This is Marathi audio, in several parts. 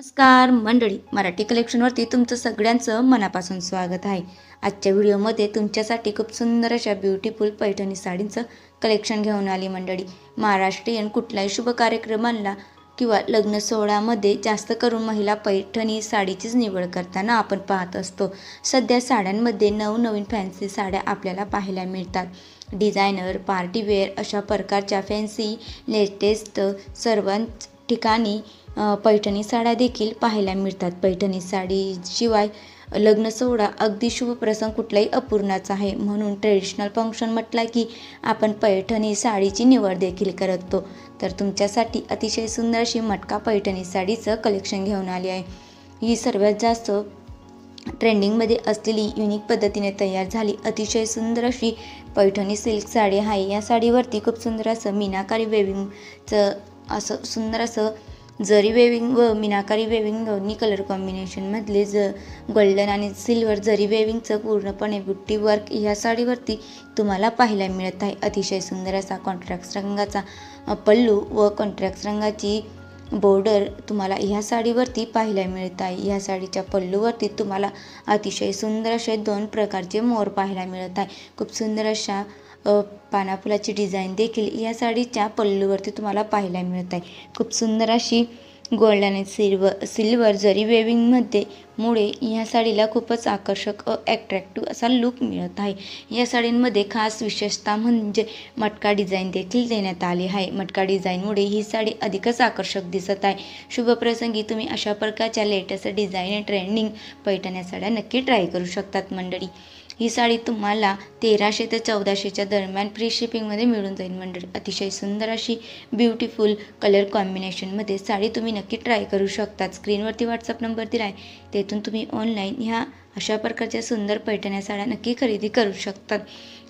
नमस्कार मंडळी, मराठी कलेक्शनवरती तुमचं सगळ्यांचं मनापासून स्वागत आहे। आजच्या व्हिडिओमध्ये तुमच्यासाठी खूप सुंदर अशा ब्युटिफुल पैठणी साडींचं कलेक्शन घेऊन आली मंडळी। महाराष्ट्रीयन कुठल्याही शुभ कार्यक्रमांना किंवा लग्न सोहळ्यामध्ये जास्त करून महिला पैठणी साडीचीच निवड करताना आपण पाहत असतो। सध्या साड्यांमध्ये नवनवीन फॅन्सी साड्या आपल्याला पाहायला मिळतात। डिझायनर, पार्टीवेअर अशा प्रकारच्या फॅन्सी लेटेस्ट सर्वांच ठिकाणी पैठणी साड्या देखील पाहायला मिळतात। पैठणी साडीशिवाय लग्न सोहळा अगदी शुभ प्रसंग कुठलाही अपूर्णच आहे, म्हणून ट्रेडिशनल फंक्शन म्हटलं की आपण पैठणी साडीची निवड देखील करतो। तर तुमच्यासाठी अतिशय सुंदर अशी मटका पैठणी साडीचं कलेक्शन घेऊन आली आहे। ही सर्वात जास्त ट्रेंडिंगमध्ये असलेली युनिक पद्धतीने तयार झाली अतिशय सुंदर अशी पैठणी सिल्क साडी आहे। या साडीवरती खूप सुंदर असं मीनाकारी वेविंगचं असं सुंदर असं जरी वेविंग व मीनाकारी वेविंग दोन्ही कलर कॉम्बिनेशनमधले गोल्डन आणि सिल्वर जरी वेविंगचं पूर्णपणे बुट्टी वर्क या साडीवरती तुम्हाला पाहायला मिळत आहे। अतिशय सुंदर असा कॉन्ट्रास्ट रंगाचा पल्लू व कॉन्ट्रास्ट रंगाची बॉर्डर तुम्हाला ह्या साडीवरती पाहायला मिळत आहे। ह्या साडीच्या पल्लूवरती तुम्हाला अतिशय सुंदर असे दोन प्रकारचे मोर पाहायला मिळत आहे। खूप सुंदर अशा पानाफुलाची डिझाईन देखील या साडीच्या पल्लूवरती तुम्हाला पाहायला मिळत आहे। खूप सुंदर अशी गोल्डन आणि सिल्वर जरी वेविंगमध्ये मुळे या साडीला खूपच आकर्षक अट्रॅक्टिव्ह असा लुक मिळत आहे। या साडींमध्ये खास विशेषता म्हणजे मटका डिझाईन देखील देण्यात आली आहे। मटका डिझाईनमुळे ही साडी अधिकच आकर्षक दिसत आहे। शुभप्रसंगी तुम्ही अशा प्रकारच्या लेटेस्ट डिझाईन ट्रेंडिंग पैठण्या साड्या नक्की ट्राय करू शकतात मंडळी। ही साडी तुम्हाला 1300 ते 1400च्या दरम्यान फ्री शिपिंगमध्ये मिळून जाईल मंडळी। अतिशय सुंदर अशी ब्युटिफुल कलर कॉम्बिनेशनमध्ये साडी तुम्ही नक्की ट्राय करू शकतात। स्क्रीनवरती व्हॉट्सअप नंबर दिला आहे, तेथून तुम्ही ऑनलाईन ह्या अशा प्रकारच्या सुंदर पैठण्या साड्या नक्की खरेदी करू शकतात।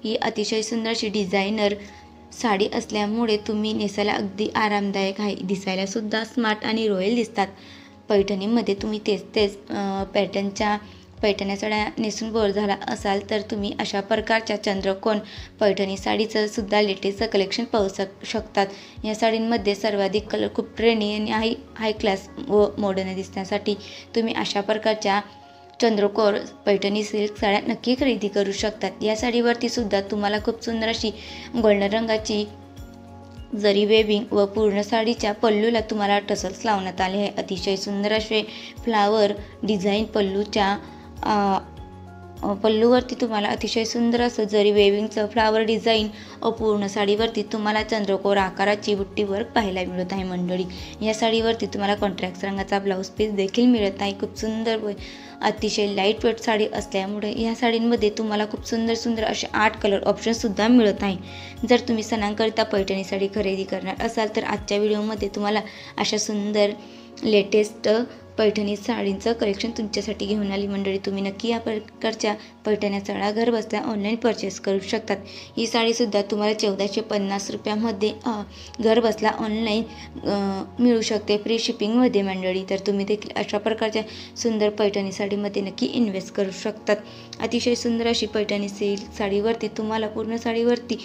ही अतिशय सुंदर अशी डिझायनर साडी असल्यामुळे तुम्ही नेसायला अगदी आरामदायक आहे, दिसायला सुद्धा स्मार्ट आणि रॉयल दिसतात। पैठणीमध्ये तुम्ही तेच पॅटर्नच्या पैठणी साड्या नेसून बोर झाला असाल तर तुम्ही अशा प्रकारच्या चंद्रकोन पैठणी साडीचं सुद्धा लेटेस्ट कलेक्शन पाहू शकतात। या साडींमध्ये सर्वाधिक कलर खूप ट्रेंडी आणि हाय क्लास व मॉडर्न दिसण्यासाठी तुम्ही अशा प्रकारच्या चंद्रकोर पैठणी सिल्क साड्या नक्की खरेदी करू शकतात। या साडीवरती सुद्धा तुम्हाला खूप सुंदर अशी गोल्डन रंगाची जरी वेविंग व पूर्ण साडीच्या पल्लूला तुम्हाला टसल्स लावण्यात आले आहे। अतिशय सुंदर असे फ्लावर डिझाईन पल्लूवरती तुम्हाला अतिशय सुंदर असं जरी वेविंगचं फ्लावर डिझाईन पूर्ण साडीवरती तुम्हाला चंद्रकोर आकाराची बुट्टी वर्क पाहायला मिळत आहे मंडळी। या साडीवरती तुम्हाला कॉन्ट्रास्ट रंगाचा ब्लाऊज पीस देखील मिळत आहे। खूप सुंदर व अतिशय लाईट वेट साडी असल्यामुळे या साडींमध्ये तुम्हाला खूप सुंदर असे 8 कलर ऑप्शनसुद्धा मिळत आहे। जर तुम्ही सणांकरिता पैठणी साडी खरेदी करणार असाल तर आजच्या व्हिडिओमध्ये तुम्हाला अशा सुंदर लेटेस्ट पैठणी साडींचं कलेक्शन तुमच्यासाठी घेऊन आली मंडळी। तुम्ही नक्की या प्रकारच्या पैठण्या साड्या घर बसल्या ऑनलाईन परचेस करू शकतात। ही साडीसुद्धा तुम्हाला 1450 रुपयामध्ये घर बसल्या ऑनलाईन मिळू शकते फ्री शिपिंगमध्ये मंडळी। तर तुम्ही देखील अशा प्रकारच्या सुंदर पैठणी साडीमध्ये नक्की इन्व्हेस्ट करू शकतात। अतिशय सुंदर अशी पैठणी सिल्क साडीवरती तुम्हाला पूर्ण साडीवरती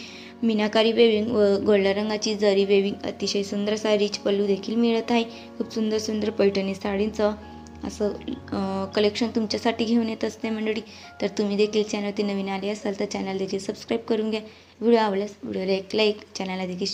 मीनाकारी वेविंग व गोल्डन रंगाची जरी वेविंग अतिशय सुंदर असा रिच पल्लू देखील मिळत आहे। खूप सुंदर पैठणी साडींचं असं कलेक्शन तुमच्यासाठी घेऊन येत असते मंडळी। तर तुम्ही देखील चॅनलवरती नवीन आले असाल तर चॅनल देखील सबस्क्राईब करून घ्या। व्हिडिओ आवडल्यास व्हिडिओला एक लाईक, चॅनलला देखील